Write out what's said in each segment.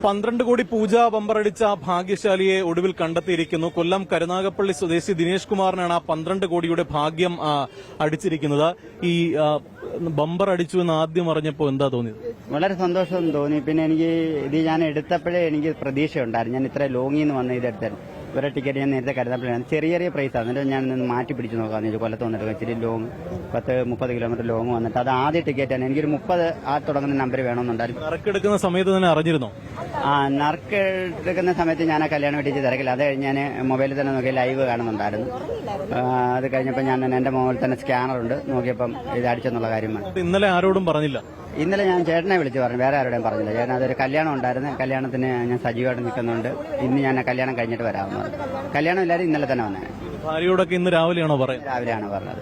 12 കോടി പൂജ ബമ്പറടിച്ച ഭാഗ്യശാലിയെ ഒടുവിൽ കണ്ടെത്തിയിരിക്കുന്നു. കൊല്ലം കരുനാഗപ്പള്ളി സ്വദേശി ദിനേശ് കുമാറിനാണ് ആ 12 കോടിയുടെ ഭാഗ്യം അടിച്ചിരിക്കുന്നത്. ഈ ബമ്പർ അടിച്ചു എന്ന് ആദ്യം അറിഞ്ഞപ്പോൾ എന്താ തോന്നിയത്? വളരെ സന്തോഷം തോന്നി. പിന്നെ എനിക്ക് ഇത് ഞാൻ എടുത്തപ്പോഴേ എനിക്ക് പ്രതീക്ഷയുണ്ടായിരുന്നു. ഞാൻ ഇത്ര ലോങ്ങിൽ നിന്ന് വന്ന് ഇതെടുത്തായിരുന്നു. ഒരു ടിക്കറ്റ് ഞാൻ നേരത്തെ കരുതാൻ ചെറിയ ചെറിയ പ്രൈസാണ്. എന്നിട്ട് ഞാൻ മാറ്റി പിടിച്ച് നോക്കാമെന്ന് വെച്ചാൽ കൊല്ലത്ത് വന്നിട്ട് ഇച്ചിരി ലോങ് 10-30 കിലോമീറ്റർ ലോങ് വന്നിട്ട് അത് ആദ്യ ടിക്കറ്റാണ്. എനിക്കൊരു 30 തുടങ്ങുന്ന നമ്പർ വേണമെന്നുണ്ടായിരുന്നു. നറുക്കെടുക്കുന്ന സമയത്ത് തന്നെ അറിഞ്ഞിരുന്നോ? നറുക്കെടുക്കുന്ന സമയത്ത് ഞാൻ ആ കല്യാണം വീട്ടിൽ തിരക്കില്ല. അത് കഴിഞ്ഞ് ഞാൻ മൊബൈലിൽ തന്നെ നോക്കി ലൈവ് കാണുന്നുണ്ടായിരുന്നു. അത് കഴിഞ്ഞപ്പോൾ ഞാൻ തന്നെ എന്റെ മൊബൈലിൽ തന്നെ സ്കാനറുണ്ട്, നോക്കിയപ്പം ഇത് അടിച്ചെന്നുള്ള കാര്യമാണ്. ഇന്നലെ ആരോടും പറഞ്ഞില്ല? ഇന്നലെ ഞാൻ ചേട്ടനെ വിളിച്ച് പറഞ്ഞു, വേറെ ആരോടും പറഞ്ഞില്ല. ചേട്ടൻ അതൊരു കല്യാണം ഉണ്ടായിരുന്നു, കല്യാണത്തിന് ഞാൻ സജീവമായിട്ട് നിൽക്കുന്നുണ്ട്. ഇന്ന് ഞാൻ കല്യാണം കഴിഞ്ഞിട്ട് വരാമെന്ന് പറഞ്ഞു. കല്യാണം എല്ലാവരും ഇന്നലെ തന്നെ വന്നേ. ഭാര്യയോടൊക്കെ ഇന്ന് രാവിലെയാണോ പറയുന്നത്? രാവിലെയാണ് പറഞ്ഞത്.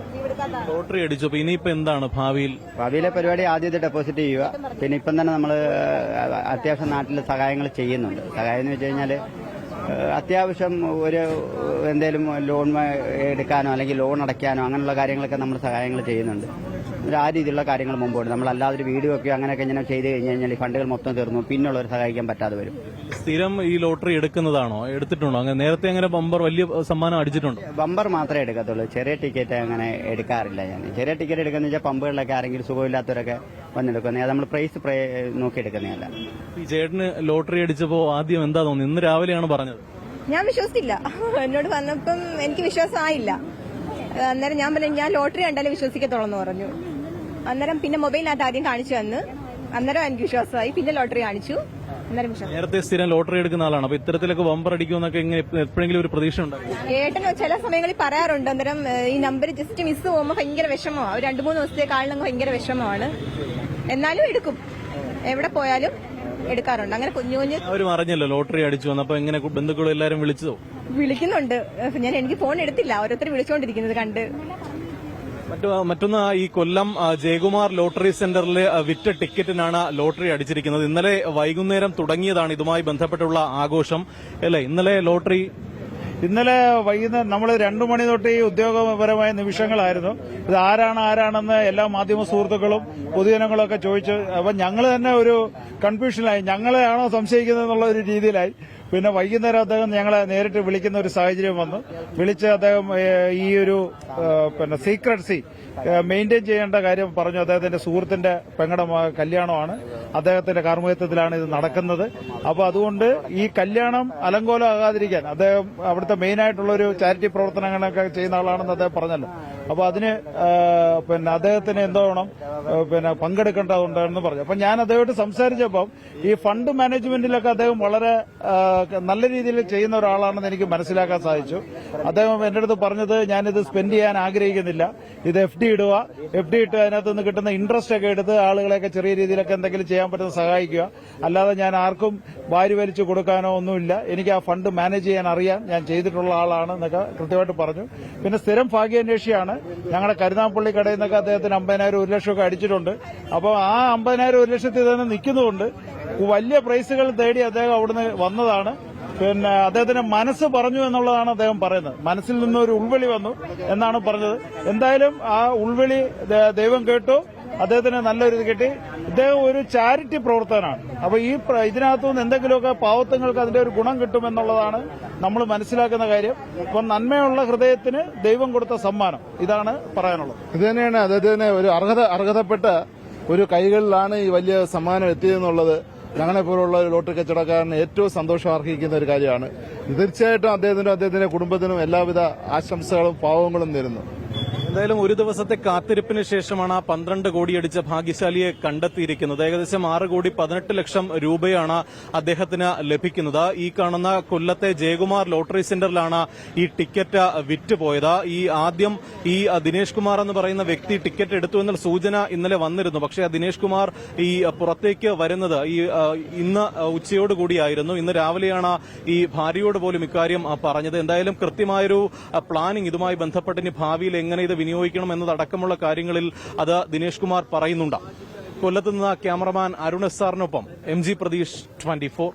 ലോട്ടറി അടിച്ചു. ഇനിയിപ്പോ എന്താണ് ഭാവിയിലെ പരിപാടി? ആദ്യത്തെ ഡെപ്പോസിറ്റ് ചെയ്യുക. പിന്നെ ഇപ്പം തന്നെ നമ്മൾ അത്യാവശ്യം നാട്ടിൽ സഹായങ്ങൾ ചെയ്യുന്നുണ്ട്. സഹായം എന്ന് വെച്ച് കഴിഞ്ഞാൽ അത്യാവശ്യം ഒരു എന്തെങ്കിലും ലോൺ എടുക്കാനോ അല്ലെങ്കിൽ ലോൺ അടയ്ക്കാനോ അങ്ങനെയുള്ള കാര്യങ്ങളൊക്കെ നമ്മൾ സഹായങ്ങൾ ചെയ്യുന്നുണ്ട്. ആ രീതിയിലുള്ള കാര്യങ്ങൾ മുമ്പോട്ട് നമ്മളല്ലാതെ ഒരു വീഡിയോ ഒക്കെ അങ്ങനെയൊക്കെ ഇങ്ങനെ ചെയ്ത് കഴിഞ്ഞ് കഴിഞ്ഞാൽ ഈ ഫണ്ടുകൾ മൊത്തം തീർന്നു, പിന്നുള്ളവർ സഹായിക്കാൻ പറ്റാതെ വരും. സ്ഥിരം ഈ ലോട്ടറി എടുക്കുന്നതാണോ? എടുത്തിട്ടുണ്ടോ? അങ്ങനെ നേരത്തെ അങ്ങനെ ബമ്പർ വലിയ സമ്മാനം അടിച്ചിട്ടുണ്ടോ? ബമ്പർ മാത്രമേ എടുക്കത്തുള്ളൂ, ചെറിയ ടിക്കറ്റ് അങ്ങനെ എടുക്കാറില്ല. ഞാൻ ചെറിയ ടിക്കറ്റ് എടുക്കുന്ന വെച്ചാൽ പമ്പുകളിലൊക്കെ ആരെങ്കിലും സുഖമില്ലാത്തവരൊക്കെ വന്നെടുക്കുന്നത്. അത് നമ്മൾ പ്രൈസ് നോക്കി എടുക്കുന്നതല്ല. ഈ ചേട്ടന് ലോട്ടറി അടിച്ചപ്പോ ആദ്യം എന്താ തോന്നി? ഇന്ന് രാവിലെയാണ് പറഞ്ഞത്. ഞാൻ വിശ്വസിച്ചില്ല. എന്നോട് വന്നപ്പം എനിക്ക് വിശ്വാസമായില്ല. അന്നേരം ഞാൻ പറഞ്ഞു ഞാൻ ലോട്ടറി കണ്ടാലും വിശ്വസിക്കത്തുള്ളൂ പറഞ്ഞു. അന്നേരം പിന്നെ മൊബൈലിനകത്ത് ആദ്യം കാണിച്ചു തന്ന്, അന്നേരം എനിക്ക് വിശ്വാസമായി. പിന്നെ ലോട്ടറി കാണിച്ചു, അന്നേരം വിശ്വാസം. നേരത്തെ സ്ഥിരം ലോട്ടറി എടുക്കുന്ന ആളാണ്. അപ്പൊ ഇത്തരത്തിലൊക്കെ ബമ്പർ അടിക്കുമെന്നൊക്കെ എപ്പോഴെങ്കിലും ഒരു പ്രതീക്ഷ ഉണ്ടായി? ഏട്ടന് ചില സമയങ്ങളിൽ പറയാറുണ്ട്. അന്നേരം ഈ നമ്പർ ജസ്റ്റ് മിസ് പോകുമ്പോൾ ഭയങ്കര വിഷമമാണ്. ഒരു 2-3 ദിവസത്തെ കാളിനങ്ങ് ഭയങ്കര വിഷമമാണ്. എന്നാലും എടുക്കും, എവിടെ പോയാലും എടുക്കാറുണ്ട്. അങ്ങനെ കുഞ്ഞു അവരും അറിഞ്ഞല്ലോ ലോട്ടറി അടിച്ചു വന്നപ്പോ എങ്ങനെ ബന്ധുക്കളും എല്ലാരും വിളിച്ചതോ? വിളിക്കുന്നുണ്ട്. എനിക്ക് ഫോൺ എടുത്തില്ല, ഓരോരുത്തർ വിളിച്ചുകൊണ്ടിരിക്കുന്നത് കണ്ട്. മറ്റൊന്ന്, ഈ കൊല്ലം ജയകുമാർ ലോട്ടറി സെന്ററിലെ വിറ്റ ടിക്കറ്റിനാണ് ലോട്ടറി അടിച്ചിരിക്കുന്നത്. ഇന്നലെ വൈകുന്നേരം തുടങ്ങിയതാണ് ഇതുമായി ബന്ധപ്പെട്ടുള്ള ആഘോഷം അല്ലേ? ഇന്നലെ വൈകുന്നേരം നമ്മൾ 2 മണി തൊട്ട് ഈ ഉദ്യോഗപരമായ നിമിഷങ്ങളായിരുന്നു. ഇത് ആരാണെന്ന് എല്ലാ മാധ്യമ സുഹൃത്തുക്കളും പൊതുജനങ്ങളും ഒക്കെ ചോദിച്ചു. അപ്പൊ ഞങ്ങൾ തന്നെ ഒരു കൺഫ്യൂഷനിലായി, ഞങ്ങളെയാണോ സംശയിക്കുന്നത് എന്നുള്ള ഒരു രീതിയിലായി. പിന്നെ വൈകുന്നേരം അദ്ദേഹം ഞങ്ങളെ നേരിട്ട് വിളിക്കുന്ന ഒരു സാഹചര്യം വന്നു. വിളിച്ച് അദ്ദേഹം ഈ ഒരു സീക്രട്സി മെയിൻറ്റെയിൻ ചെയ്യേണ്ട കാര്യം പറഞ്ഞു. അദ്ദേഹത്തിന്റെ സുഹൃത്തിന്റെ പെങ്ങളുടെ കല്യാണമാണ്, അദ്ദേഹത്തിന്റെ കാർമ്മികത്വത്തിലാണ് ഇത് നടക്കുന്നത്. അപ്പൊ അതുകൊണ്ട് ഈ കല്യാണം അലങ്കോലമാകാതിരിക്കാൻ അദ്ദേഹം അവിടുത്തെ മെയിനായിട്ടുള്ള ഒരു ചാരിറ്റി പ്രവർത്തനങ്ങളൊക്കെ ചെയ്യുന്ന ആളാണെന്ന് അദ്ദേഹം പറഞ്ഞല്ലോ. അപ്പൊ അതിന് അദ്ദേഹത്തിന് എന്തോണം പങ്കെടുക്കേണ്ടതുണ്ടെന്ന് പറഞ്ഞു. അപ്പൊ ഞാൻ അദ്ദേഹമായിട്ട് സംസാരിച്ചപ്പം ഈ ഫണ്ട് മാനേജ്മെന്റിലൊക്കെ അദ്ദേഹം വളരെ നല്ല രീതിയിൽ ചെയ്യുന്ന ഒരാളാണെന്ന് എനിക്ക് മനസ്സിലാക്കാൻ സാധിച്ചു. അദ്ദേഹം എന്റെ അടുത്ത് പറഞ്ഞത്, ഞാനിത് സ്പെൻഡ് ചെയ്യാൻ ആഗ്രഹിക്കുന്നില്ല, ഇത് FD ഇടുക, FD ഇട്ട് അതിനകത്ത് നിന്ന് കിട്ടുന്ന ഇൻട്രസ്റ്റ് ഒക്കെ എടുത്ത് ആളുകളെയൊക്കെ ചെറിയ രീതിയിലൊക്കെ എന്തെങ്കിലും ചെയ്യാൻ പറ്റുന്ന സഹായിക്കുക, അല്ലാതെ ഞാൻ ആർക്കും വാരി വലിച്ചു കൊടുക്കാനോ ഒന്നുമില്ല, എനിക്ക് ആ ഫണ്ട് മാനേജ് ചെയ്യാൻ അറിയാം, ഞാൻ ചെയ്തിട്ടുള്ള ആളാണ് എന്നൊക്കെ കൃത്യമായിട്ട് പറഞ്ഞു. പിന്നെ സ്ഥിരം ഭാഗ്യാന്വേഷിയാണ്. ഞങ്ങളുടെ കരുനാഗപ്പള്ളി കടയിൽ നിന്നൊക്കെ അദ്ദേഹത്തിന് 50,000 1 ലക്ഷമൊക്കെ അടിച്ചിട്ടുണ്ട്. അപ്പോൾ ആ 50,000 1 ലക്ഷത്തിൽ തന്നെ നിൽക്കുന്നുണ്ട്. വലിയ പ്രൈസുകൾ തേടി അദ്ദേഹം അവിടുന്ന് വന്നതാണ്. പിന്നെ അദ്ദേഹത്തിന്റെ മനസ്സ് പറഞ്ഞു എന്നുള്ളതാണ് അദ്ദേഹം പറയുന്നത്. മനസ്സിൽ നിന്നൊരു ഉൾവിളി വന്നു എന്നാണ് പറഞ്ഞത്. എന്തായാലും ആ ഉൾവിളി ദൈവം കേട്ടു, അദ്ദേഹത്തിന് നല്ലൊരു കിട്ടി. ഇദ്ദേഹം ഒരു ചാരിറ്റി പ്രവർത്തകനാണ്. അപ്പൊ ഈ ഇതിനകത്തുനിന്ന് എന്തെങ്കിലുമൊക്കെ പാവത്തങ്ങൾക്ക് അതിന്റെ ഒരു ഗുണം കിട്ടുമെന്നുള്ളതാണ് നമ്മൾ മനസ്സിലാക്കുന്ന കാര്യം. ഇപ്പൊ നന്മയുള്ള ഹൃദയത്തിന് ദൈവം കൊടുത്ത സമ്മാനം, ഇതാണ് പറയാനുള്ളത്. ഇത് തന്നെയാണ് അദ്ദേഹത്തിന് ഒരു അർഹതപ്പെട്ട ഒരു കൈകളിലാണ് ഈ വലിയ സമ്മാനം എത്തിയതെന്നുള്ളത് ഞങ്ങളെപ്പോലുള്ള ഒരു ലോട്ടറി കച്ചവടക്കാരന് ഏറ്റവും സന്തോഷം അർഹിക്കുന്ന ഒരു കാര്യമാണ്. തീർച്ചയായിട്ടും അദ്ദേഹത്തിന്റെ കുടുംബത്തിനും എല്ലാവിധ ആശംസകളും ഭാവങ്ങളും നേരുന്നു. എന്തായാലും ഒരു ദിവസത്തെ കാത്തിരിപ്പിന് ശേഷമാണ് 12 കോടി അടിച്ച ഭാഗ്യശാലിയെ കണ്ടെത്തിയിരിക്കുന്നത്. ഏകദേശം 6 കോടി 18 ലക്ഷം രൂപയാണ് അദ്ദേഹത്തിന് ലഭിക്കുന്നത്. ഈ കാണുന്ന കൊല്ലത്തെ ജയകുമാർ ലോട്ടറി സെന്ററിലാണ് ഈ ടിക്കറ്റ് വിറ്റുപോയത്. ആദ്യം ഈ ദിനേശ് കുമാർ എന്ന് പറയുന്ന വ്യക്തി ടിക്കറ്റ് എടുത്തു എന്നുള്ള സൂചന ഇന്നലെ വന്നിരുന്നു. പക്ഷേ ആ ദിനേശ് കുമാർ ഈ പുറത്തേക്ക് വരുന്നത് ഇന്ന് ഉച്ചയോടുകൂടിയായിരുന്നു. ഇന്ന് രാവിലെയാണ് ഈ ഭാര്യയോട് പോലും ഇക്കാര്യം പറഞ്ഞത്. എന്തായാലും കൃത്യമായൊരു പ്ലാനിംഗ് ഇതുമായി ബന്ധപ്പെട്ട് ഇനി ഭാവിയിൽ എങ്ങനെ ഇത് വിനിയോഗിക്കണം എന്നതടക്കമുള്ള കാര്യങ്ങളിൽ അത് ദിനേശ് കുമാർ പറയുന്നുണ്ട്. കൊല്ലത്ത് നിന്ന് ക്യാമറമാൻ അരുൺ SR-നൊപ്പം MG പ്രതീഷ്, 24.